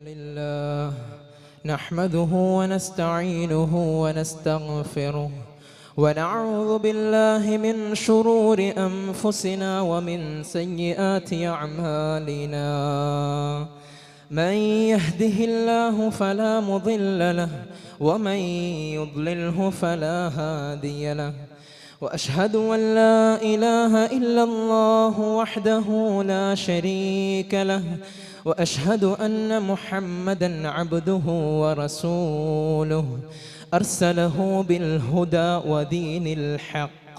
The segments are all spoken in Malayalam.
لله نحمده ونستعينه ونستغفره ونعوذ بالله من شرور أنفسنا ومن سيئات أعمالنا. من يهده الله فلا مضل له ومن يضلله فلا هادي له. وأشهد أن لا إله إلا الله وحده لا شريك له وأشهد أن محمدًا عبده ورسوله أرسله بالهدى ودين الحق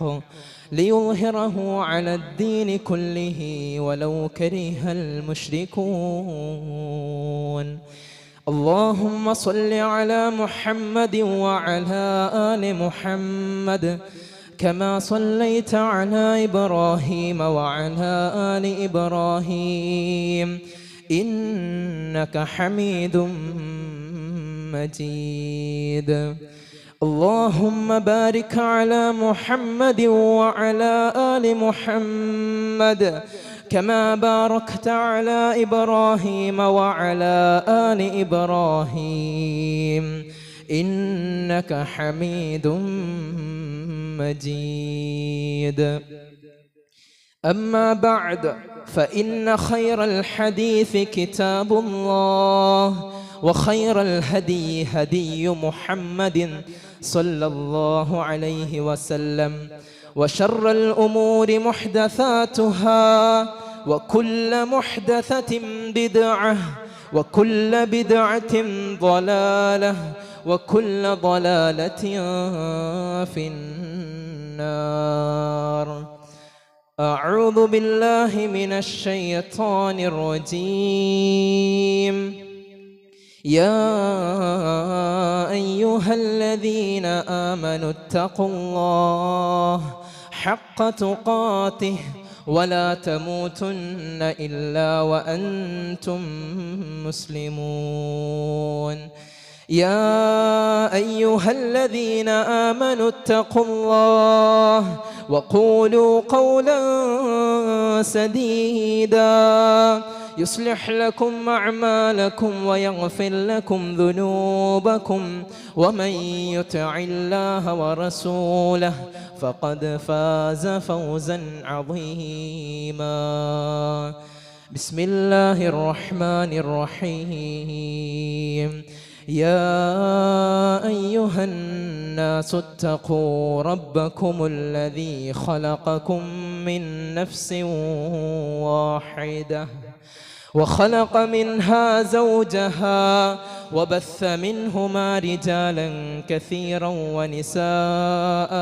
ليظهره على الدين كله ولو كره المشركون. اللهم صل على محمد وعلى آل محمد كما صليت على إبراهيم وعلى آل إبراهيم إنك حميد مجيد. اللهم بارك على محمد وعلى آل محمد كما باركت على إبراهيم وعلى آل إبراهيم إنك حميد مجيد. أما بعد فإن خير الحديث كتاب الله وخير الهدي هدي محمد صلى الله عليه وسلم وشر الأمور محدثاتها وكل محدثة بدعة وكل بدعة ضلالة وكل ضلالة في النار. أعوذ بالله من الشيطان الرجيم. يا أيها الذين آمنوا اتقوا الله حق تقاته ولا تموتن إلا وأنتم مسلمون. يا أيها الذين آمنوا اتقوا الله وقولوا قولا سديدا يصلح لكم أعمالكم ويغفر لكم ذنوبكم ومن يطع الله ورسوله فقد فاز فوزا عظيما. بسم الله الرحمن الرحيم. يا أيها الناس اتقوا ربكم الذي خلقكم من نفس واحدة وخلق منها زوجها وبث منهما رجالا كثيرا ونساء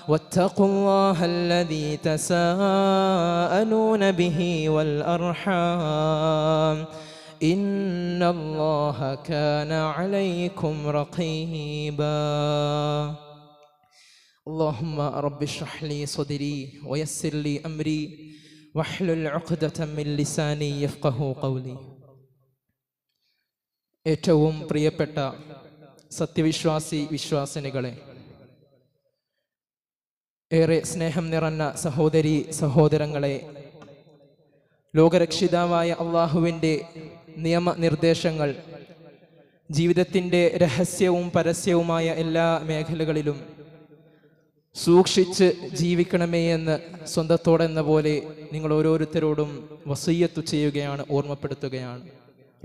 واتقوا الله الذي تساءلون به والأرحام إن الله كان عليكم رقيبا. اللهم رب اشرح لي صدري ويسر لي أمري واحلل عقدة من لساني يفقهوا قولي. ഏറ്റവും പ്രിയപ്പെട്ട സത്യവിശ്വാസി വിശ്വാസിനികളെ, ഏറെ സ്നേഹം നിറഞ്ഞ സഹോദരി സഹോദരങ്ങളെ, ലോകരക്ഷിതാവായ അള്ളാഹുവിൻ്റെ നിയമനിർദ്ദേശങ്ങൾ ജീവിതത്തിൻ്റെ രഹസ്യവും പരസ്യവുമായ എല്ലാ മേഖലകളിലും സൂക്ഷിച്ച് ജീവിക്കണമേ എന്ന് സ്വന്തത്തോടെന്ന പോലെ നിങ്ങൾ ഓരോരുത്തരോടും വസിയ്യത്ത് ചെയ്യുകയാണ്, ഓർമ്മപ്പെടുത്തുകയാണ്.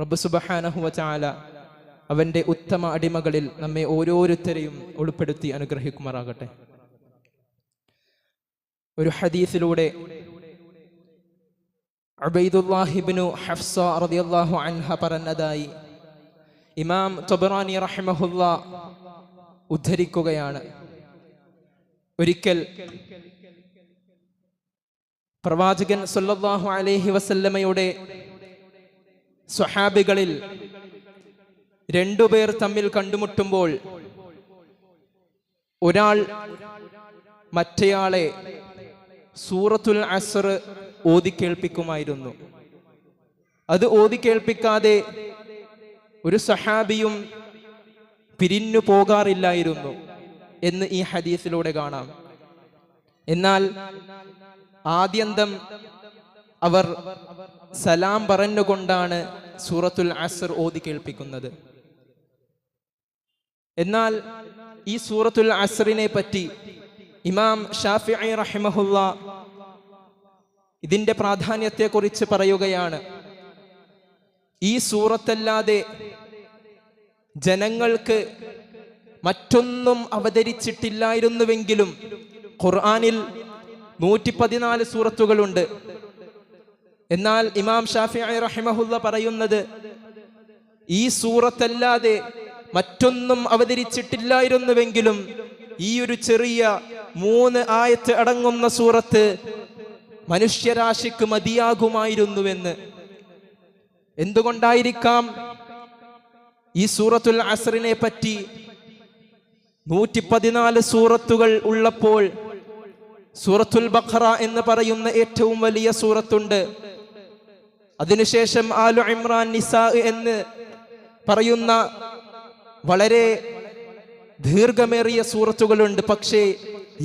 റബ്ബ് സുബ്ഹാനഹു വ തആല അവൻ്റെ ഉത്തമ അടിമകളിൽ നമ്മെ ഓരോരുത്തരെയും ഉൾപ്പെടുത്തി അനുഗ്രഹിക്കുമാറാകട്ടെ. ഒരു ഹദീസിലൂടെ ഉബൈദുല്ലാഹ് ഇബ്നു ഹഫ്സ റളിയല്ലാഹു അൻഹ പറഞ്ഞതായി ഇമാം തബറാനി റഹിമഹുല്ലാ ഉദ്ധരിക്കുകയാണ്. ഒരിക്കൽ പ്രവാചകൻ സല്ലല്ലാഹു അലൈഹി വസല്ലമയുടെ സ്വഹാബികളിൽ രണ്ടുപേർ തമ്മിൽ കണ്ടുമുട്ടുമ്പോൾ ഒരാൾ മറ്റേയാളെ സൂറത്തുൽ അസ്ർ ഓതിക്കേൾപ്പിക്കുമായിരുന്നു. അത് ഓതിക്കേൾപ്പിക്കാതെ ഒരു സഹാബിയും പിരിഞ്ഞു പോകാറില്ലായിരുന്നു എന്ന് ഈ ഹദീസിലൂടെ കാണാം. എന്നാൽ ആദ്യന്തം അവർ സലാം പറഞ്ഞുകൊണ്ടാണ് സൂറത്തുൽ അസ്ർ ഓതി കേൾപ്പിക്കുന്നത്. എന്നാൽ ഈ സൂറത്തുൽ അസ്റിനെ പറ്റി ഇമാം ഷാഫിഈ റഹിമഹുല്ലാ ഇതിന്റെ പ്രാധാന്യത്തെക്കുറിച്ച് പറയുകയാണ്. ഈ സൂറത്തല്ലാതെ ജനങ്ങൾക്ക് മറ്റൊന്നും അവതരിച്ചിട്ടില്ലായിരുന്നുവെങ്കിലും ഖുർആനിൽ 114 സൂറത്തുകളുണ്ട്. എന്നാൽ ഇമാം ഷാഫിഈ റഹിമഹുല്ലാ പറയുന്നത് ഈ സൂറത്തല്ലാതെ മറ്റൊന്നും അവതരിച്ചിട്ടില്ലായിരുന്നുവെങ്കിലും ഈ ഒരു ചെറിയ 3 ആയത്ത് അടങ്ങുന്ന സൂറത്ത് മനുഷ്യരാശിക്ക് മതിയാകുമായിരുന്നുവെന്ന്. എന്തുകൊണ്ടായിരിക്കാം ഈ സൂറത്തുൽ അസ്റിനെ പറ്റി 114 സൂറത്തുകൾ ഉള്ളപ്പോൾ സൂറത്തുൽ ബഖറ എന്ന് പറയുന്ന ഏറ്റവും വലിയ സൂറത്തുണ്ട്, അതിനുശേഷം ആലു ഇമ്രാൻ, നിസാ എന്ന് പറയുന്ന വളരെ ദീർഘമേറിയ സൂറത്തുകളുണ്ട്. പക്ഷേ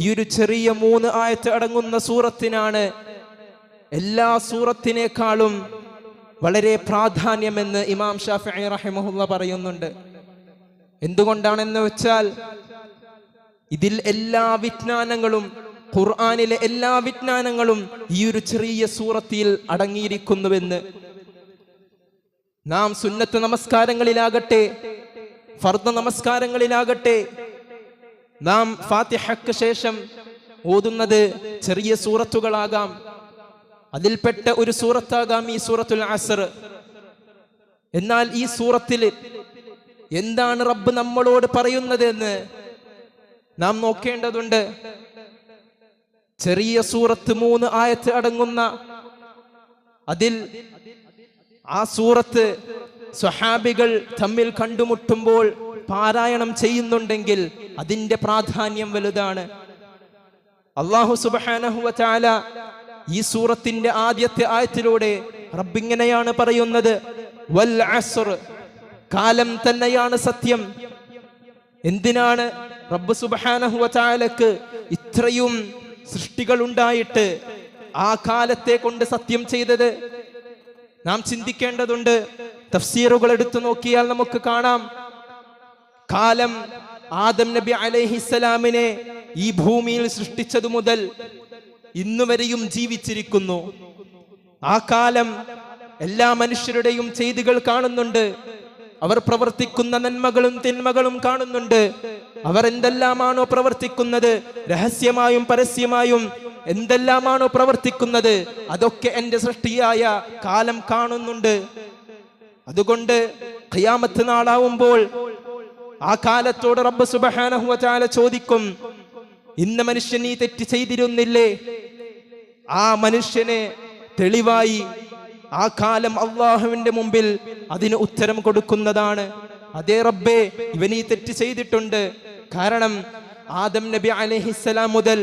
ഈ ഒരു ചെറിയ 3 ആയത്ത് അടങ്ങുന്ന സൂറത്തിനാണ് എല്ലാ സൂറത്തിനേക്കാളും വളരെ പ്രാധാന്യമെന്ന് ഇമാം ഷാഫിഈ റഹിമഹുല്ലാ പറയുന്നുണ്ട്. എന്തുകൊണ്ടാണെന്ന് വെച്ചാൽ ഇതിൽ എല്ലാ വിജ്ഞാനങ്ങളും, ഖുർആനിലെ എല്ലാ വിജ്ഞാനങ്ങളും ഈ ഒരു ചെറിയ സൂറത്തിൽ അടങ്ങിയിരിക്കുന്നുവെന്ന്. നാം സുന്നത്ത് നമസ്കാരങ്ങളിലാകട്ടെ, ഫർദ് നമസ്കാരങ്ങളിലാകട്ടെ, നാം ഫാത്തിഹയ്ക്ക് ശേഷം ഓതുന്നത് ചെറിയ സൂറത്തുകളാകാം. അതിൽപ്പെട്ട ഒരു സൂറത്താകാം ഈ സൂറത്തുൽ അസ്ർ. എന്നാൽ ഈ സൂറത്തിൽ എന്താണ് റബ്ബ് നമ്മളോട് പറയുന്നത് എന്ന് നാം നോക്കേണ്ടതുണ്ട്. ചെറിയ സൂറത്ത് 3 ആയത്ത് അടങ്ങുന്ന അതിൽ ആ സൂറത്ത് സ്വഹാബികൾ തമ്മിൽ കണ്ടുമുട്ടുമ്പോൾ പാരായണം ചെയ്യുന്നുണ്ടെങ്കിൽ അതിന്റെ പ്രാധാന്യം വലുതാണ്. അല്ലാഹു സുബ്ഹാനഹു വ തആല ഈ സൂറത്തിന്റെ ആദ്യത്തെ ആയത്തിലൂടെ റബ്ബ് ഇങ്ങനെയാണ് പറയുന്നത്, വൽ അസ്ർ, കാലം തന്നെയാണ് സത്യം. എന്തിനാണ് റബ്ബ് സുബ്ഹാനഹു വ തആലക്ക് ഇത്രയും സൃഷ്ടികൾ ഉണ്ടായിട്ട് ആ കാലത്തെ കൊണ്ട് സത്യം ചെയ്തത്? നാം ചിന്തിക്കേണ്ടതുണ്ട്. തഫ്സീറുകൾ എടുത്തു നോക്കിയാൽ നമുക്ക് കാണാം, കാലം ആദം നബി അലൈഹിസ്സലാമിനെ ഈ ഭൂമിയിൽ സൃഷ്ടിച്ചതു മുതൽ ഇന്നുവരെയും ജീവിച്ചിരിക്കുന്നു. ആ കാലം എല്ലാ മനുഷ്യരുടെയും ചെയ്തികൾ കാണുന്നുണ്ട്. അവർ പ്രവർത്തിക്കുന്ന നന്മകളും തിന്മകളും കാണുന്നുണ്ട്. അവർ എന്തെല്ലാമാണോ പ്രവർത്തിക്കുന്നത്, രഹസ്യമായും പരസ്യമായും എന്തെല്ലാമാണോ പ്രവർത്തിക്കുന്നത്, അതൊക്കെ എന്റെ സൃഷ്ടിയായ കാലം കാണുന്നുണ്ട്. അതുകൊണ്ട് ഖിയാമത്ത് നാളാവുമ്പോൾ ആ കാലത്തോട് റബ്ബ് സുബ്ഹാനഹു വ തആല ചോദിക്കും, ഇന്ന മനുഷ്യൻ ഈ തെറ്റ് ചെയ്തിരുന്നില്ലേ? ആ മനുഷ്യനെ തെളിവായി ആ കാലം അള്ളാഹുവിന്റെ മുമ്പിൽ അതിന് ഉത്തരം കൊടുക്കുന്നതാണ്. അതേ റബ്ബേ, ഇവൻ ഈ തെറ്റ് ചെയ്തിട്ടുണ്ട്. കാരണം ആദം നബി അലൈഹിസ്സലാം മുതൽ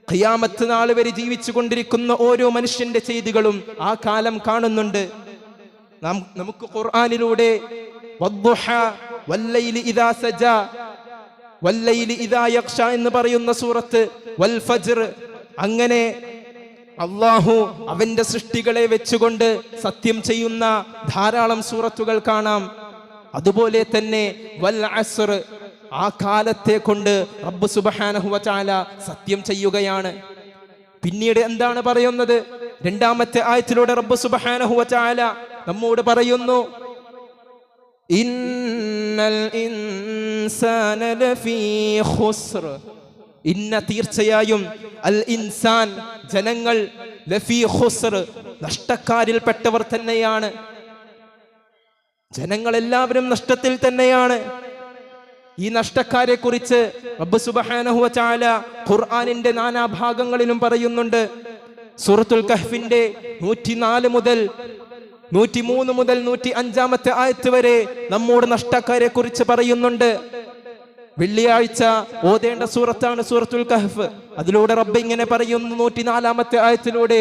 ഖിയാമത്ത് നാൾ വരെ ജീവിച്ചു കൊണ്ടിരിക്കുന്ന ഓരോ മനുഷ്യന്റെ ചെയ്തികളും ആ കാലം കാണുന്നുണ്ട്. നമുക്ക് ഖുർആനിലൂടെ വദ്ദുഹ വല്ലൈലി ഇദാ സജാ, വല്ലൈലി ഇദാ യഖ്ഷ എന്ന് പറയുന്ന സൂറത്ത്, വൽ ഫജ്ർ, അങ്ങനെ അള്ളാഹു അവന്റെ സൃഷ്ടികളെ വെച്ചുകൊണ്ട് സത്യം ചെയ്യുന്ന ധാരാളം സൂറത്തുകൾ കാണാം. അതുപോലെ തന്നെ വൽ അസ്ർ, ആ കാലത്തെ കൊണ്ട് റബ്ബ് സുബ്ഹാനഹു വ തആല സത്യം ചെയ്യുകയാണ്. പിന്നീട് എന്താണ് പറയുന്നത്? രണ്ടാമത്തെ ആയത്തിലൂടെ റബ്ബ് സുബ്ഹാനഹു വ തആല നമ്മോട് പറയുന്നു, ഇന്നൽ ഇൻസാന ലഫീ ഖുസ്ർ, ഇന്ന തീർച്ചയായും, അൽ ഇൻസാൻ ജനങ്ങൾ, ലഫീ ഖുസ്ർ നഷ്ടക്കാരിൽപ്പെട്ടവർ തന്നെയാണ്. ജനങ്ങൾ എല്ലാവരും നഷ്ടത്തിൽ തന്നെയാണ്. ഈ നഷ്ടക്കാരെ കുറിച്ച് റബ്ബ് സുബ്ഹാനഹു വ തആല ഖുർആനിന്റെ നാനാഭാഗങ്ങളിലും പറയുന്നുണ്ട്. സൂറത്തുൽ കഹ്ഫിന്റെ 103 മുതൽ 105 ആയത്ത് വരെ നമ്മോട് നഷ്ടക്കാരെ കുറിച്ച് പറയുന്നുണ്ട്. വെള്ളിയാഴ്ച ഓതേണ്ട സൂറത്താണ് സൂറത്തുൽ കഹ്ഫ്. അതിലൂടെ റബ്ബ് ഇങ്ങനെ പറയുന്നു 104 ആയത്തിലൂടെ,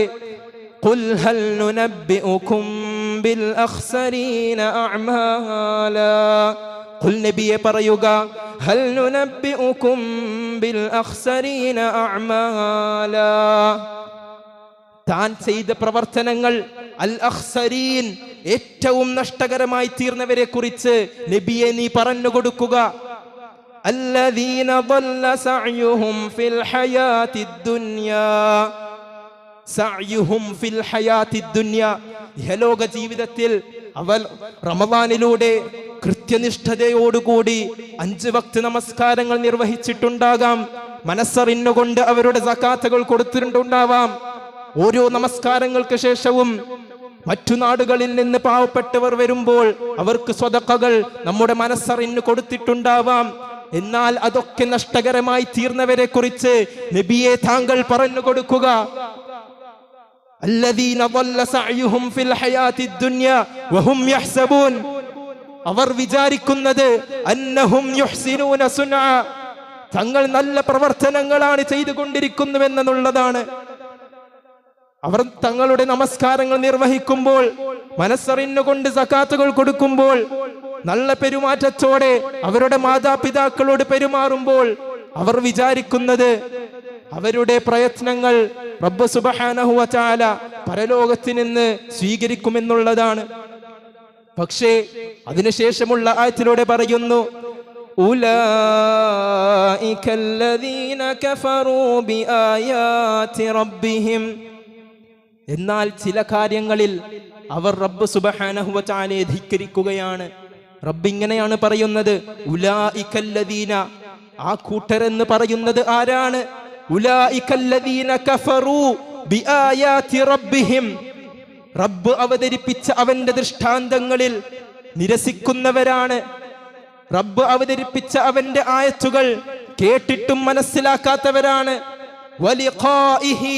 ഖുൽ ഹൽ നുനബ്ബിഉകും ബിൽ അഖ്സരീന അഅമാലാ, ഖുൽ നബിയെ പറയുക, ഹൽ നുനബ്ബിഉകും ബിൽ അഖ്സരീന അഅമാലാ, താൻ ചെയ്ത പ്രവർത്തനങ്ങൾ അൽ അഖ്സരീൻ, ഏറ്റവും നഷ്ടകരമായി തീർന്നവരെ കുറിച്ച് നബിയെ നീ പറഞ്ഞു കൊടുക്കുക. അല്ലദീന ضل സഅയുഹും ഫിൽ ഹയാത്തിദ് ദുനിയാ, സഅയുഹും ഫിൽ ഹയാത്തിദ് ദുനിയാ, ഇഹലോക ജീവിതത്തിൽ അവർ റമദാനിലൂടെ കൃത്യനിഷ്ഠതയോടുകൂടി 5 വക്ത് നമസ്കാരങ്ങൾ നിർവഹിച്ചിട്ടുണ്ടാകാം, മനസ്സറിഞ്ഞുകൊണ്ട് അവരുടെ സകാത്തുകൾ കൊടുത്തിട്ടുണ്ടാവാം. ഓരോ നമസ്കാരങ്ങൾക്ക് ശേഷവും മറ്റു നാടുകളിൽ നിന്ന് പാവപ്പെട്ടവർ വരുമ്പോൾ അവർക്ക് സ്വതക്കകൾ നമ്മുടെ മനസ്സറിഞ്ഞു കൊടുത്തിട്ടുണ്ടാവാം. എന്നാൽ അതൊക്കെ നഷ്ടകരമായി തീർന്നവരെ കുറിച്ച് നബിയെ താങ്കൾ പറഞ്ഞു കൊടുക്കുക. അല്ലദീന ضل സഅയുഹും ഫിൽ ഹയാത്തിദ് ദുനിയാ വഹും യഹ്സബൂൻ, അവർ വിചാരിക്കുന്നത് അന്നഹും യുഹ്സിനൂന സുനഅ, തങ്ങൾ നല്ല പ്രവർത്തനങ്ങളാണ് ചെയ്തുകൊണ്ടിരിക്കുന്നുവെന്നുള്ളതാണ്. അവർ തങ്ങളുടെ നമസ്കാരങ്ങൾ നിർവഹിക്കുമ്പോൾ, മനസ്സറിഞ്ഞുകൊണ്ട് സകാത്തുകൾ കൊടുക്കുമ്പോൾ, നല്ല പെരുമാറ്റത്തോടെ അവരുടെ മാതാപിതാക്കളോട് പെരുമാറുമ്പോൾ അവർ വിചാരിക്കുന്നത് അവരുടെ പ്രയത്നങ്ങൾ റബ്ബ് സുബ്ഹാനഹു വ തആല പരലോകത്ത് നിന്ന് സ്വീകരിക്കുമെന്നുള്ളതാണ്. പക്ഷേ അതിനുശേഷമുള്ള ആയത്തിലൂടെ പറയുന്നു, ഉലൈകല്ലദീന കഫറൂ ബിആയാതി റബ്ബിഹിം, എന്നാൽ ചില കാര്യങ്ങളിൽ അവർ റബ്ബ് സുബ്ഹാനഹു വ തആലയെ ധിക്കരിക്കുകയാണ്. റബ്ബ് ഇങ്ങനെയാണ് പറയുന്നത്, ഉലൈകല്ലദീന, ആ കൂട്ടരെന്ന് പറയുന്നത് ആരാണ്? ഉലൈകല്ലദീന കഫറൂ ബിആയാതി റബ്ബിഹിം, റബ്ബ് അവതരിപ്പിച്ച അവന്റെ ദൃഷ്ടാന്തങ്ങളിൽ നിരസിക്കുന്നവരാണ്. റബ്ബ് അവതരിപ്പിച്ച അവന്റെ ആയത്തുകൾ കേട്ടിട്ടും മനസ്സിലാക്കാത്തവരാണ്. വലിഖാഇഹി,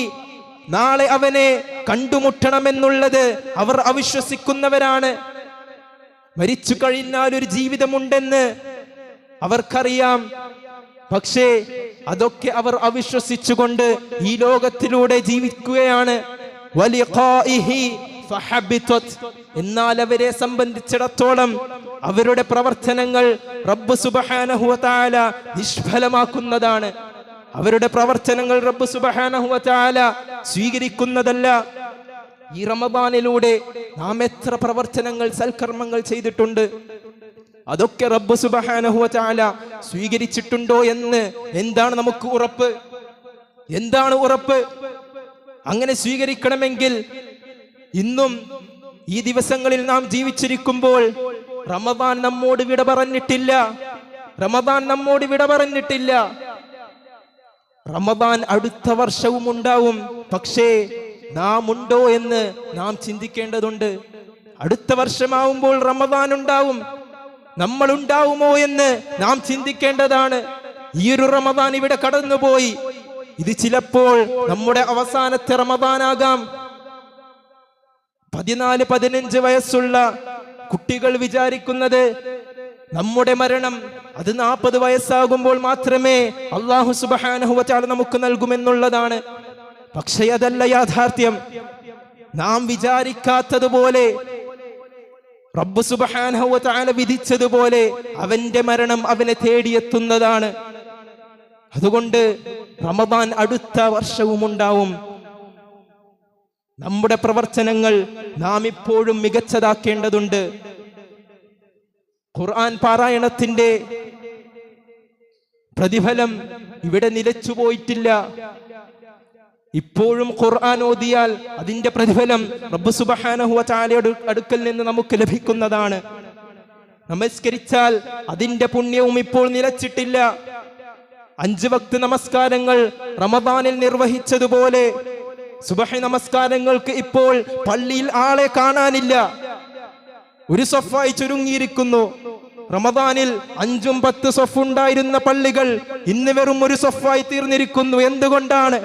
നാളെ അവനെ കണ്ടുമുട്ടണമെന്നുള്ളത് അവർ അവിശ്വസിക്കുന്നവരാണ്. മരിച്ചു കഴിഞ്ഞാൽ ഒരു ജീവിതമുണ്ടെന്ന് അവർക്കറിയാം. പക്ഷേ അതൊക്കെ അവർ അവിശ്വസിച്ചുകൊണ്ട് ഈ ലോകത്തിലൂടെ ജീവിക്കുകയാണ്. വലിഖാഇഹി ഫഹബിതത്, എന്നാൽ അവരെ സംബന്ധിച്ചിടത്തോളം അവരുടെ പ്രവർത്തനങ്ങൾ റബ്ബ് സുബ്ഹാനഹു വ തആല നിഷ്ഫലമാക്കുന്നതാണ്. അവരുടെ പ്രവർത്തനങ്ങൾ റബ്ബ് സുബ്ഹാനഹു വ തആല സ്വീകരിക്കുന്നതല്ല. ഈ റമദാനിലൂടെ നാം എത്ര പ്രവർത്തനങ്ങൾ, സൽക്കർമ്മങ്ങൾ ചെയ്തിട്ടുണ്ട്, അതൊക്കെ റബ്ബ് സുബ്ഹാനഹു വ തആല സ്വീകരിച്ചിട്ടുണ്ടോ എന്ന് എന്താണ് നമുക്ക് ഉറപ്പ്? എന്താണ് ഉറപ്പ്? അങ്ങനെ സ്വീകരിക്കണമെങ്കിൽ ഇന്നും ഈ ദിവസങ്ങളിൽ നാം ജീവിച്ചിരിക്കുമ്പോൾ റമദാൻ നമ്മോട് വിട പറഞ്ഞിട്ടില്ല. റമദാൻ നമ്മോട് വിട പറഞ്ഞിട്ടില്ല. റമദാൻ അടുത്ത വർഷവും ഉണ്ടാവും. പക്ഷേ നാം ഉണ്ടോ എന്ന് നാം ചിന്തിക്കേണ്ടതുണ്ട്. അടുത്ത വർഷമാവുമ്പോൾ റമദാൻ ഉണ്ടാവും, നമ്മൾ ഉണ്ടാവുമോ എന്ന് നാം ചിന്തിക്കേണ്ടതാണ്. ഈ ഒരു റമദാൻ ഇവിടെ കടന്നുപോയി. ഇത് ചിലപ്പോൾ നമ്മുടെ അവസാനത്തെ റമദാനാകാം. 14-15 വയസ്സുള്ള കുട്ടികൾ വിചാരിക്കുന്നത് നമ്മുടെ മരണം അത് 40 വയസ്സാകുമ്പോൾ മാത്രമേ അല്ലാഹു സുബ്ഹാനഹു വ തആല നമുക്ക് നൽകുമെന്നുള്ളതാണ്. പക്ഷേ അതല്ല യാഥാർത്ഥ്യം. നാം വിചാരിക്കാത്തതുപോലെ റബ്ബ് സുബ്ഹാനഹു വ തആല വിധിച്ചതുപോലെ അവന്റെ മരണം അവനെ തേടിയെത്തുന്നതാണ്. അതുകൊണ്ട് റമദാൻ അടുത്ത വർഷവും ഉണ്ടാവും. നമ്മുടെ പ്രവർത്തനങ്ങൾ നാം ഇപ്പോഴും മികച്ചതാക്കേണ്ടതുണ്ട്. ഖുർആൻ പാരായണത്തിന്റെ പ്രതിഫലം ഇവിടെ നിലച്ചുപോയിട്ടില്ല. ഇപ്പോഴും ഖുർആൻ ഓതിയാൽ അതിന്റെ പ്രതിഫലം റബ്ബ് സുബ്ഹാനഹു വ തആലയുടെ അടുക്കൽ നിന്ന് നമുക്ക് ലഭിക്കുന്നതാണ്. നമസ്കരിച്ചാൽ അതിന്റെ പുണ്യവും ഇപ്പോൾ നിലച്ചിട്ടില്ല. 5 വക്ത് നമസ്കാരങ്ങൾ റമദാനിൽ നിർവഹിച്ചതുപോലെ സുബഹി നമസ്കാരങ്ങൾക്ക് ഇപ്പോൾ പള്ളിയിൽ ആളെ കാണാനില്ല. ഒരു സഫായി ചുരുങ്ങിയിരിക്കുന്നു. റമദാനിൽ 5-10 സഫ് ഉണ്ടായിരുന്ന പള്ളികൾ ഇന്ന് വെറും ഒരു സഫായി തീർന്നിരിക്കുന്നു. എന്തുകൊണ്ടാണ്?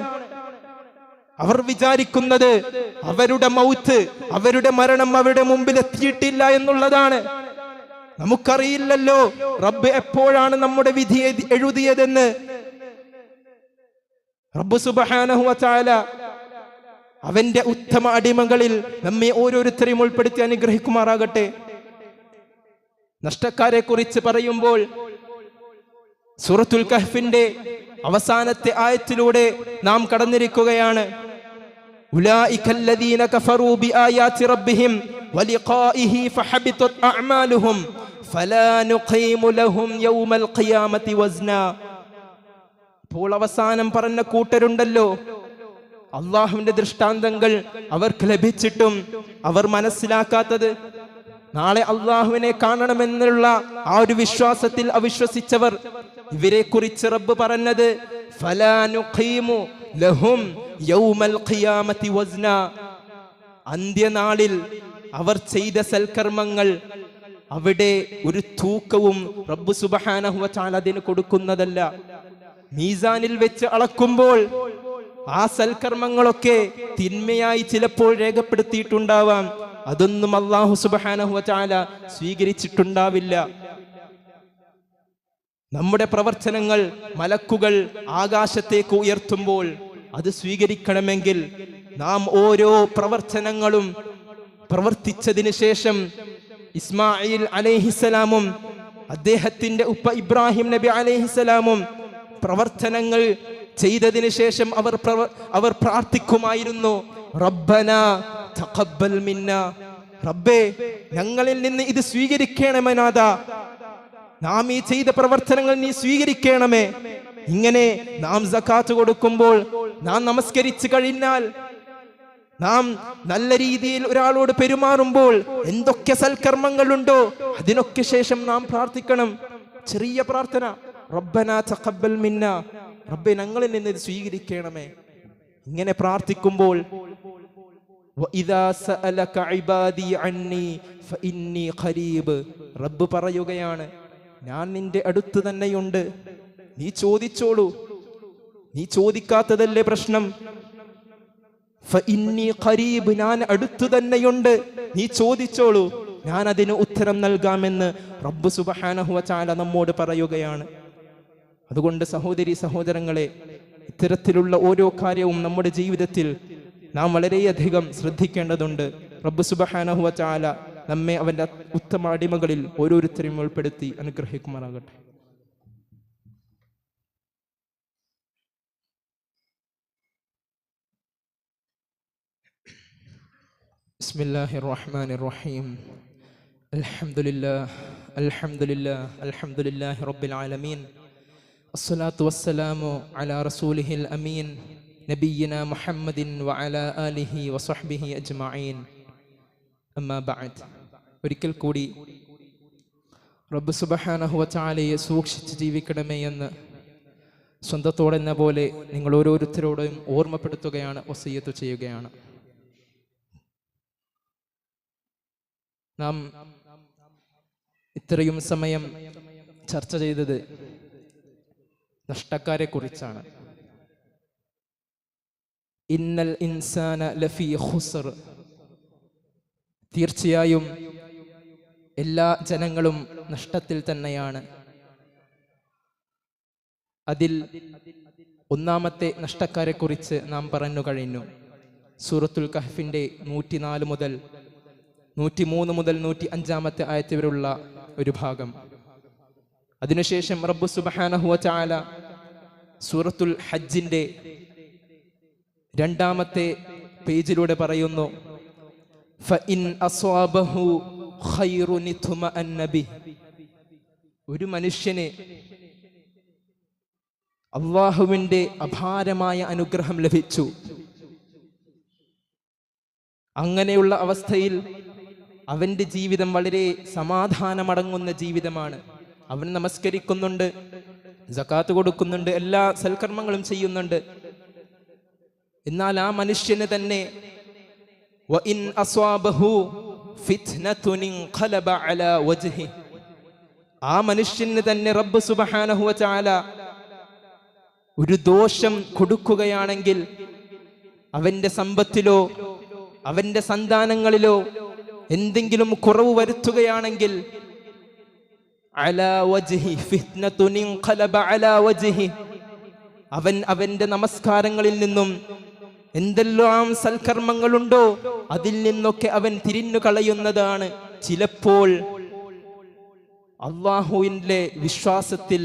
അവർ വിചാരിക്കുന്നത് അവരുടെ മൗത്ത്, അവരുടെ മരണം അവരുടെ മുമ്പിൽ എത്തിയിട്ടില്ല എന്നുള്ളതാണ്. നമുക്കറിയില്ലല്ലോ റബ്ബ് എപ്പോഴാണ് നമ്മുടെ വിധി എഴുതിയതെന്ന്. റബ്ബ് സുബ്ഹാനഹു വ തആല അവന്റെ ഉത്തമ അടിമകളിൽ നമ്മെ ഓരോരുത്തരെയും ഉൾപ്പെടുത്തി അനുഗ്രഹിക്കുമാറാകട്ടെ. നഷ്ടക്കാരെ കുറിച്ച് പറയുമ്പോൾ സൂറത്തുൽ കഹ്ഫിന്റെ അവസാനത്തെ ആയത്തിലൂടെ നാം കടന്നിരിക്കുകയാണ്. ഉലൈക അല്ലദീന കഫറൂ ബിആയാതി റബ്ബിഹിം വലിഖാഇഹി ഫഹബിതത് അഅമാലുഹും ഫലാ നുഖീമു ലഹും യൗമൽ ഖിയാമത്തി വസ്ന. അപ്പോൾ അവസാനം പറഞ്ഞ കൂട്ടരുണ്ടല്ലോ, അള്ളാഹുവിന്റെ ദൃഷ്ടാന്തങ്ങൾ അവർക്ക് ലഭിച്ചിട്ടും അവർ മനസ്സിലാക്കാത്തത്, നാളെ അള്ളാഹുവിനെ കാണണമെന്നുള്ള ആ ഒരു വിശ്വാസത്തിൽ അവിശ്വസിച്ചവർ, ഇവരെ കുറിച്ച് റബ്ബ് പറഞ്ഞത് ഫലാ നുഖീമു ലഹും യൗമൽ ഖിയാമത്തി വസ്ന. അന്ത്യനാളിൽ അവർ ചെയ്ത സൽക്കർമ്മങ്ങൾ അവിടെ ഒരു തൂക്കവും റബ്ബ് സുബ്ഹാനഹു വ തആല അതിന് കൊടുക്കുന്നതല്ല. മീസാനിൽ വെച്ച് അളക്കുമ്പോൾ ആ സൽക്കർമ്മങ്ങളൊക്കെ തിന്മയായി ചിലപ്പോൾ രേഖപ്പെടുത്തിയിട്ടുണ്ടാവാം, അതൊന്നും അല്ലാഹു സുബ്ഹാനഹു വ തആല സ്വീകരിച്ചിട്ടുണ്ടാവില്ല. നമ്മുടെ പ്രവർത്തനങ്ങൾ മലക്കുകൾ ആകാശത്തേക്ക് ഉയർത്തുമ്പോൾ അത് സ്വീകരിക്കണമെങ്കിൽ നാം ഓരോ പ്രവർത്തനങ്ങളും പ്രവർത്തിച്ചതിന് ശേഷം ഇസ്മായിൽ അലൈഹിസ്സലാമും അദ്ദേഹത്തിന്റെ ഉപ്പ ഇബ്രാഹിം നബി അലൈഹിസ്സലാമും പ്രവർത്തനങ്ങൾ ചെയ്തതിന് ശേഷം അവർ പ്രാർത്ഥിക്കുമായിരുന്നു, റബ്ബന തഖബ്ബൽ മിന്ന, റബ്ബേ ഞങ്ങളിൽ നിന്ന് ഇത് സ്വീകരിക്കണമേ നാഥ, നാം ഈ ചെയ്ത പ്രവർത്തനങ്ങൾ നീ സ്വീകരിക്കണമേ. ഇങ്ങനെ നാം സകാത്ത് കൊടുക്കുമ്പോൾ, നാം നമസ്കരിച്ചു കഴിഞ്ഞാൽ, നാം നല്ല രീതിയിൽ ഒരാളോട് പെരുമാറുമ്പോൾ എന്തൊക്കെ സൽക്കർമ്മങ്ങളുണ്ടോ അതിനൊക്കെ ശേഷം നാം പ്രാർത്ഥിക്കണം. ചെറിയ പ്രാർത്ഥന, റബ്ബന തഖബ്ബൽ മിന്ന, റബ്ബേ ഞങ്ങളിൽ നിന്ന് ഇത് സ്വീകരിക്കണമേ. ഇങ്ങനെ പ്രാർത്ഥിക്കുമ്പോൾ വഇദാ സഅലക ഇബാദി അന്നി ഫഇന്നി ഖരീബ്, റബ്ബ് പറയുകയാണ്, ഞാൻ നിന്റെ അടുത്ത് തന്നെയുണ്ട്, നീ ചോദിച്ചോളൂ, നീ ചോദിക്കാത്തതല്ലേ പ്രശ്നം. ഫഇന്നി ഖരീബ്, ഞാൻ അടുത്ത് തന്നെയുണ്ട്, നീ ചോദിച്ചോളൂ, ഞാൻ അതിന് ഉത്തരം നൽകാമെന്ന് റബ്ബ് സുബ്ഹാനഹു വ തആല നമ്മോട് പറയുകയാണ്. അതുകൊണ്ട് സഹോദരി സഹോദരങ്ങളെ, ഇത്തരത്തിലുള്ള ഓരോ കാര്യവും നമ്മുടെ ജീവിതത്തിൽ നാം വളരെയധികം ശ്രദ്ധിക്കേണ്ടതുണ്ട്. റബ്ബ് സുബ്ഹാനഹു വ തആല നമ്മെ അവന്റെ ഉത്തമ അടിമകളിൽ ഓരോരുത്തരെയും ഉൾപ്പെടുത്തി അനുഗ്രഹിക്കുമാറാകട്ടെ. ബിസ്മില്ലാഹിർ റഹ്മാനിർ റഹീം. അൽഹംദുലില്ലാഹി റബ്ബിൽ ആലമീൻ. അസ്സലാത്തു വസ്സലാമു അലാ റസൂലിഹിൽ അമീൻ നബിയ്യിനാ മുഹമ്മദിൻ വഅലാ ആലിഹി വസഹ്ബിഹി അജ്മഈൻ. അമ്മാ ബഅദ്. ഒരിക്കൽ കൂടി റബ്ബ് സുബ്ഹാനഹു വ തആലയെ സൂക്ഷിച്ച് ജീവിക്കണമേ എന്ന് സ്വന്തത്തോടെന്ന പോലെ നിങ്ങൾ ഓരോരുത്തരോടും ഓർമ്മപ്പെടുത്തുകയാണ്, വസിയ്യത്ത് ചെയ്യുകയാണ്. നാം ഇത്രയും സമയം ചർച്ച ചെയ്തത് നഷ്ടക്കാരെ കുറിച്ചാണ്. ഇന്നൽ ഇൻസാന ലഫീ ഖുസ്ർ, തീർച്ചയായും എല്ലാ ജനങ്ങളും നഷ്ടത്തിൽ തന്നെയാണ്. അതിൽ ഒന്നാമത്തെ നഷ്ടക്കാരെ കുറിച്ച് നാം പറഞ്ഞു കഴിഞ്ഞു. സൂറത്തുൽ കഹ്ഫിന്റെ 104 മുതൽ 103 മുതൽ 105 ആയത്ത് വരെയുള്ള ഒരു ഭാഗം. അതിനുശേഷം റബ്ബ് സുബ്ഹാനഹു വ തആല സൂറത്തുൽ ഹജ്ജിന്റെ 2ാമത്തെ പേജിലൂടെ പറയുന്നു, ഫഇൻ അസ്വാബഹു ഖൈറുൻ ഇത്മഅന്ന ബിഹി, ഒരു മനുഷ്യന് അല്ലാഹുവിന്റെ അപാരമായ അനുഗ്രഹം ലഭിച്ചു. അങ്ങനെയുള്ള അവസ്ഥയിൽ അവന്റെ ജീവിതം വളരെ സമാധാനമടങ്ങുന്ന ജീവിതമാണ്. അവൻ നമസ്കരിക്കുന്നുണ്ട്, സകാത്ത് കൊടുക്കുന്നുണ്ട്, എല്ലാ സൽക്കർമ്മങ്ങളും ചെയ്യുന്നുണ്ട്. എന്നാൽ ആ മനുഷ്യന് തന്നെ വഇൻ അസ്വാബഹു ഫിത്നതുൻ ഇൻഖലബ അലാ വജ്ഹി, ആ മനുഷ്യന് തന്നെ റബ്ബ് സുബ്ഹാനഹു വ തആല ഒരു ദോഷം കൊടുക്കുകയാണെങ്കിൽ, അവന്റെ സമ്പത്തിലോ അവന്റെ സന്താനങ്ങളിലോ എന്തെങ്കിലും കുറവ് വരുത്തുകയാണെങ്കിൽ, അലാ വജ്ഹി ഫിത്നതുൻ ഇൻഖലബ അലാ വജ്ഹി, അവന്റെ നമസ്കാരങ്ങളിൽ നിന്നും എന്തെല്ലാം സൽക്കർമ്മങ്ങളുണ്ടോ അതിൽ നിന്നൊക്കെ അവൻ തിരിഞ്ഞു കളയുന്നതാണ്. ചിലപ്പോൾ അല്ലാഹുവിന്റെ വിശ്വാസത്തിൽ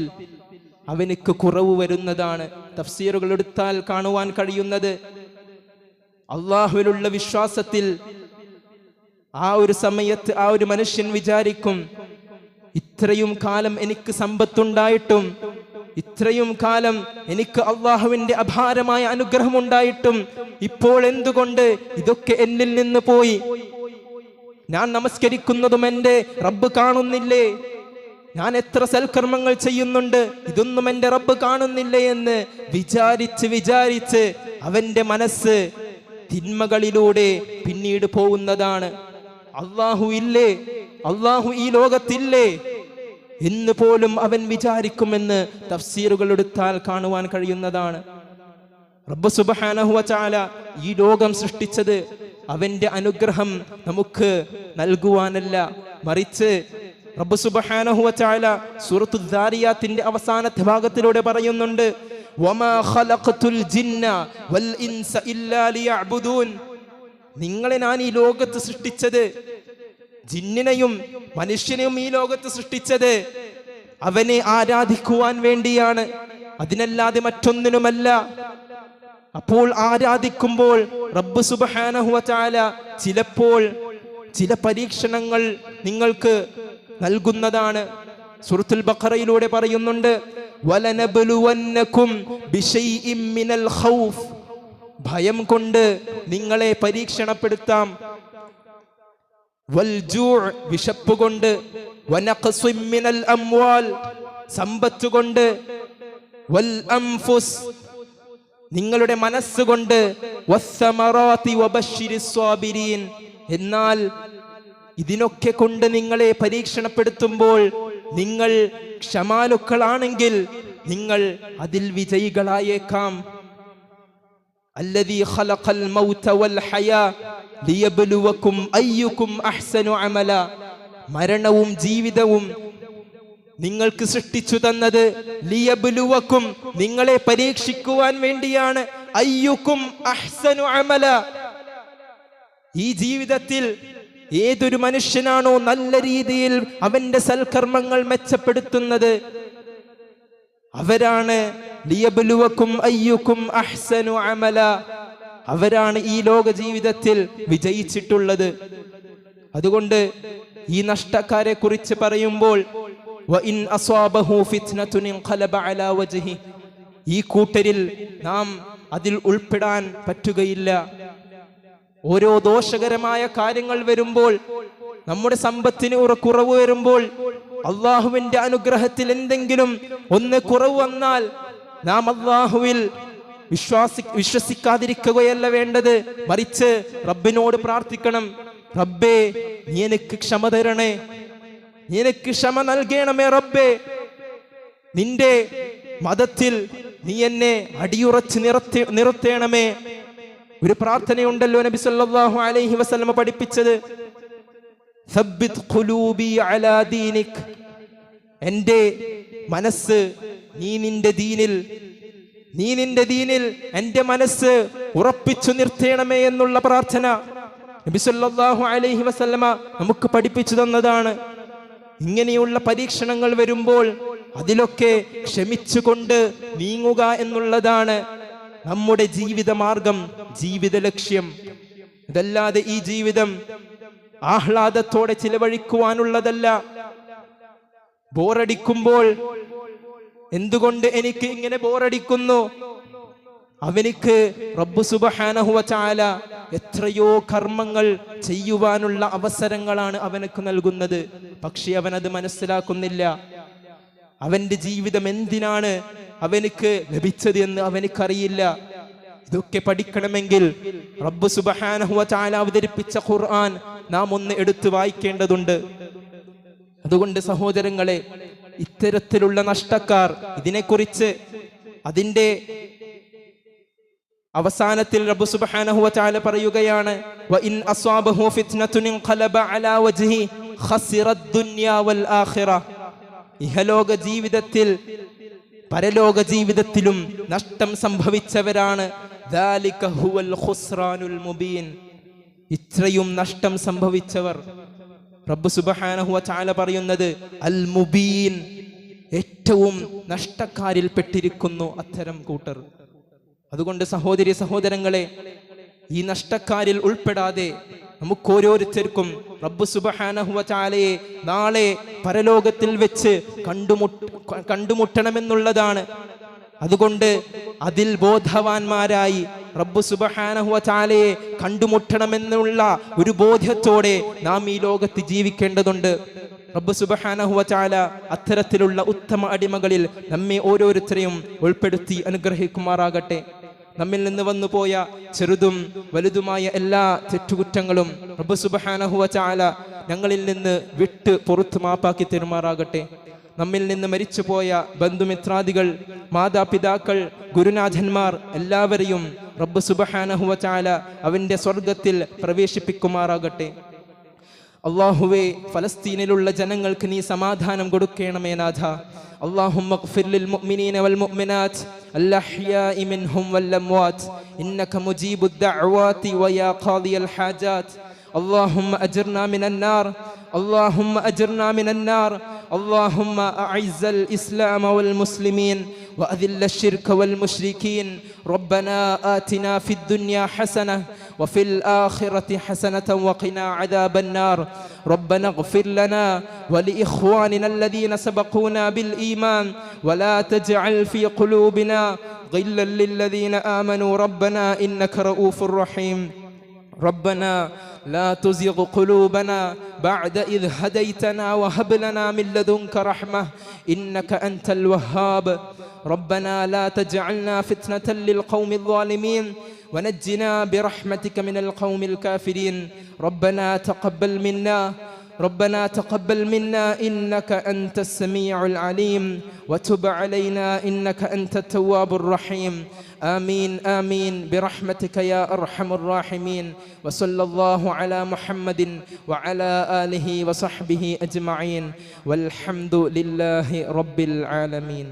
അവനക്ക് കുറവ് വരുന്നതാണ്. തഫ്സീറുകൾ എടുത്താൽ കാണുവാൻ കഴിയുന്നത്, അള്ളാഹുവിലുള്ള വിശ്വാസത്തിൽ ആ ഒരു സമയത്ത് ആ ഒരു മനുഷ്യൻ വിചാരിക്കും, ഇത്രയും കാലം എനിക്ക് സമ്പത്തുണ്ടായിട്ടും, ഇത്രയും കാലം എനിക്ക് അള്ളാഹുവിന്റെ അപാരമായ അനുഗ്രഹം ഉണ്ടായിട്ടും ഇപ്പോൾ എന്തുകൊണ്ട് ഇതൊക്കെ എന്നിൽ നിന്ന് പോയി? ഞാൻ നമസ്കരിക്കുന്നതും എൻ്റെ റബ്ബ് കാണുന്നില്ലേ? ഞാൻ എത്ര സൽക്കർമ്മങ്ങൾ ചെയ്യുന്നുണ്ട്, ഇതൊന്നും എൻ്റെ റബ്ബ് കാണുന്നില്ലേ എന്ന് വിചാരിച്ച് അവന്റെ മനസ്സ് തിന്മകളിലൂടെ പിന്നീട് പോകുന്നതാണ്. അള്ളാഹു ഇല്ലേ, അള്ളാഹു ഈ ലോകത്തില്ലേ എന്ന് പോലും അവൻ വിചാരിക്കുമെന്ന് തഫ്സീറുകൾ എടുത്താൽ കാണുവാൻ കഴിയുന്നതാണ്. റബ്ബ് സുബ്ഹാനഹു വ തആല ഈ ലോകം സൃഷ്ടിച്ചത് അവന്റെ അനുഗ്രഹം നമുക്ക് നൽകുവാനല്ല, മറിച്ച് റബ്ബ് സുബ്ഹാനഹു വ തആല സൂറത്തു ദാരിയാത്തിന്റെ അവസാനത്തെ ഭാഗത്തിലൂടെ പറയുന്നുണ്ട്, വമാ ഖലഖതുൽ ജിന്ന വൽ ഇൻസ ഇല്ലാ ലിയഅ്ബുദൂൻ. നിങ്ങളെ ഞാൻ ഈ ലോകത്ത് സൃഷ്ടിച്ചത്, ജിന്നിനെയും മനുഷ്യനെയും ഈ ലോകത്ത് സൃഷ്ടിച്ചത് അവനെ ആരാധിക്കുവാൻ വേണ്ടിയാണ്, അതിനല്ലാതെ മറ്റൊന്നിനുമല്ല. അപ്പോൾ ആരാധിക്കുമ്പോൾ റബ്ബ് സുബ്ഹാനഹു വ തആല ചിലപ്പോൾ ചില പരീക്ഷണങ്ങൾ നിങ്ങൾക്ക് നൽകുന്നതാണ്. സൂറത്തുൽ ബഖറയിലൂടെ പറയുന്നുണ്ട്, വലനബ്ലുവന്നകും ബിശൈഇൻ മിനൽ ഖൗഫ്. ഭയം കൊണ്ട് നിങ്ങളെ പരീക്ഷണപ്പെടുത്താം, വൽജൂഅ് വിശപ്പ് കൊണ്ട്, വനഖ്സിൻ മിനൽ അംവാൽ സമ്പത്ത് കൊണ്ട്, വൽ അൻഫുസ് നിങ്ങളുടെ മനസ്സുകൊണ്ട്, വസ്സമറാത്തി വബശ്ശിരിസ് സ്വാബിരീൻ. എന്നാൽ ഇതിനൊക്കെ കൊണ്ട് നിങ്ങളെ പരീക്ഷണപ്പെടുത്തുമ്പോൾ നിങ്ങൾ ക്ഷമാലുക്കളാണെങ്കിൽ നിങ്ങൾ അതിൽ വിജയികളായേക്കാം. അല്ലദീ ഖലഖൽ മൗത വൽ ഹയാ ലിയബ്ലുവകും അയ്യുകും അഹ്സനു അമല. മരണവും ജീവിതവും നിങ്ങൾക്ക് സൃഷ്ടിച്ചു തന്നത് ലിയബ്ലുവകും നിങ്ങളെ പരീക്ഷിക്കുവാൻ വേണ്ടിയാണ്. അയ്യുകും അഹ്സനു അമല. ഈ ജീവിതത്തിൽ ഏതൊരു മനുഷ്യനാണോ നല്ല രീതിയിൽ അവന്റെ സൽക്കർമ്മങ്ങൾ മെച്ചപ്പെടുത്തുന്നത് അവരാണ് ലിയബ്ലുവകും അയ്യുകും അഹ്സനു അമല, അവരാണ് ഈ ലോക ജീവിതത്തിൽ വിജയിച്ചിട്ടുള്ളത്. അതുകൊണ്ട് ഈ നഷ്ടക്കാരെ കുറിച്ച് പറയുമ്പോൾ വഇൻ അസ്വാബഹു ഫിത്നതുൻ ഇൻഖലബ അലാ വജ്ഹി, ഈ കൂട്ടരിൽ നാം അതിൽ ഉൾപ്പെടാൻ പറ്റുകയില്ല. ഓരോ ദോഷകരമായ കാര്യങ്ങൾ വരുമ്പോൾ, നമ്മുടെ സമ്പത്തിന് കുറവ് വരുമ്പോൾ, അള്ളാഹുവിന്റെ അനുഗ്രഹത്തിൽ എന്തെങ്കിലും ഒന്ന് കുറവ് വന്നാൽ നാം അള്ളാഹുവിൽ വിശ്വസിക്കാതിരിക്കുകയല്ല വേണ്ടത്, മറിച്ച് റബ്ബിനോട് പ്രാർത്ഥിക്കണം, റബ്ബേ നീ എനിക്ക് ക്ഷമ തരണേ, നീ എനിക്ക് ക്ഷമ നൽകണമേ റബ്ബേ, നിന്റെ മതത്തിൽ നീ എന്നെ അടിയുറച്ച് നിർത്തേണമേ. ഒരു പ്രാർത്ഥനയുണ്ടല്ലോ നബി സല്ലല്ലാഹു അലൈഹി വസല്ലം പഠിപ്പിച്ചത്, സബ്ബിത് ഖുലൂബി അലാ ദീനിക്. എൻ്റെ മനസ്സ് നീ നിന്റെ ദീനിൽ എൻ്റെ മനസ്സ് ഉറപ്പിച്ചു നിർത്തേണമേ എന്നുള്ള പ്രാർത്ഥന നബി സല്ലല്ലാഹു അലൈഹി വസല്ലമ നമുക്ക് പഠിപ്പിച്ചു തന്നതാണ്. ഇങ്ങനെയുള്ള പരീക്ഷണങ്ങൾ വരുമ്പോൾ അതിലൊക്കെ ക്ഷമിച്ചുകൊണ്ട് നീങ്ങുക എന്നുള്ളതാണ് നമ്മുടെ ജീവിത മാർഗം, ജീവിത ലക്ഷ്യം. ഇതല്ലാതെ ഈ ജീവിതം ആഹ്ലാദത്തോടെ ചിലവഴിക്കുവാനുള്ളതല്ല. ബോറടിക്കുമ്പോൾ എന്തുകൊണ്ട് എനിക്ക് ഇങ്ങനെ ബോറടിക്കുന്നു, അവനിക്ക് റബ്ബ് സുബ്ഹാനഹു വ തആല എത്രയോ കർമ്മങ്ങൾ ചെയ്യുവാനുള്ള അവസരങ്ങളാണ് അവനക്ക് നൽകുന്നത്. പക്ഷെ അവനത് മനസ്സിലാക്കുന്നില്ല. അവന്റെ ജീവിതം എന്തിനാണ് അവനിക്ക് ലഭിച്ചത് എന്ന് അവനിക്കറിയില്ല. ഇതൊക്കെ പഠിക്കണമെങ്കിൽ റബ്ബ് സുബ്ഹാനഹു വ തആല അവതരിപ്പിച്ച ഖുർആൻ നാം ഒന്ന് എടുത്തു വായിക്കേണ്ടതുണ്ട്. അതുകൊണ്ട് സഹോദരങ്ങളെ, ഇത്തരത്തിലുള്ള നഷ്ടക്കാർ, ഇതിനെക്കുറിച്ച് അതിന്റെ അവസാനത്തിൽ റബ്ബ് സുബ്ഹാനഹു വ തആല പറയുകയാണ്, വഇൻ അസ്വാബഹു ഫിത്നതുൻ ഇൻഖലബ അലാ വജ്ഹി ഖസിറദ് ദുനിയ വൽ ആഖിറ. ഇഹലോക ജീവിതത്തിൽ പരലോക ജീവിതത്തിലും നഷ്ടം സംഭവിച്ചവരാണ്. ദാലിക ഹുവൽ ഖുസ്റാനുൽ മുബീൻ. ഇത്രയും നഷ്ടം സംഭവിച്ചവർ റബ്ബ് സുബ്ഹാനഹു വ തആല പറയുന്നത് അൽ മുബീൻ, ഏറ്റവും നഷ്ടക്കാരിൽ പെട്ടിരിക്കുന്നു അത്തരം കൂട്ടർ. അതുകൊണ്ട് സഹോദരങ്ങളെ, ഈ നഷ്ടക്കാരിൽ ഉൾപ്പെടാതെ നമുക്കോരോരുത്തർക്കും റബ്ബ് സുബ്ഹാനഹു വ തആലയെ നാളെ പരലോകത്തിൽ വെച്ച് കണ്ടുമുട്ടണമെന്നുള്ളതാണ്. അതുകൊണ്ട് അതിൽ ബോധവാന്മാരായി റബ്ബ് സുബ്ഹാനഹു വ തആലയെ കണ്ടുമുട്ടണമെന്നുള്ള ഒരു ബോധ്യത്തോടെ നാം ഈ ലോകത്ത് ജീവിക്കേണ്ടതുണ്ട്. റബ്ബ് സുബ്ഹാനഹു വ തആല അത്തരത്തിലുള്ള ഉത്തമ അടിമകളിൽ നമ്മെ ഓരോരുത്തരെയും ഉൾപ്പെടുത്തി അനുഗ്രഹിക്കുമാറാകട്ടെ. നമ്മിൽ നിന്ന് വന്നുപോയ ചെറുതും വലുതുമായ എല്ലാ തെറ്റുകുറ്റങ്ങളും റബ്ബ് സുബ്ഹാനഹു വ തആല ഞങ്ങളിൽ നിന്ന് വിട്ട് പുറത്ത് മാപ്പാക്കി തരുമാറാകട്ടെ. നമ്മിൽ നിന്ന് മരിച്ചുപോയ ബന്ധുമിത്രാദികൾ, മാതാപിതാക്കൾ, ഗുരുനാഥന്മാർ എല്ലാവരെയും റബ്ബ് സുബ്ഹാനഹു വ തആല അവൻ്റെ സ്വർഗത്തിൽ പ്രവേശിപ്പിക്കുമാറാകട്ടെ. അല്ലാഹുവേ, ഫലസ്തീനിലുള്ള ജനങ്ങൾക്ക് നീ സമാധാനം കൊടുക്കണമേ നാഥ. اللهم اغفر للمؤمنين والمؤمنات الأحياء منهم والأموات إنك مجيب الدعوات ويا قاضي الحاجات. اللهم أجرنا من النار، اللهم أجرنا من النار. اللهم أعز الإسلام والمسلمين وأذل الشرك والمشركين. ربنا آتنا في الدنيا حسنة وفي الآخرة حسنة وقنا عذاب النار. ربنا اغفر لنا ولإخواننا الذين سبقونا بالإيمان ولا تجعل في قلوبنا غلا للذين آمنوا ربنا إنك رؤوف رحيم. ربنا لا تزغ قلوبنا بعد إذ هديتنا وهب لنا من لدنك رحمة إنك أنت الوهاب. ربنا لا تجعلنا فتنة للقوم الظالمين ونجنا برحمتك من القوم الكافرين. ربنا تقبل منا إنك أنت السميع العليم وتب علينا إنك أنت التواب الرحيم. آمين آمين برحمتك يا أرحم الراحمين. وصلى الله على محمد وعلى آله وصحبه أجمعين والحمد لله رب العالمين.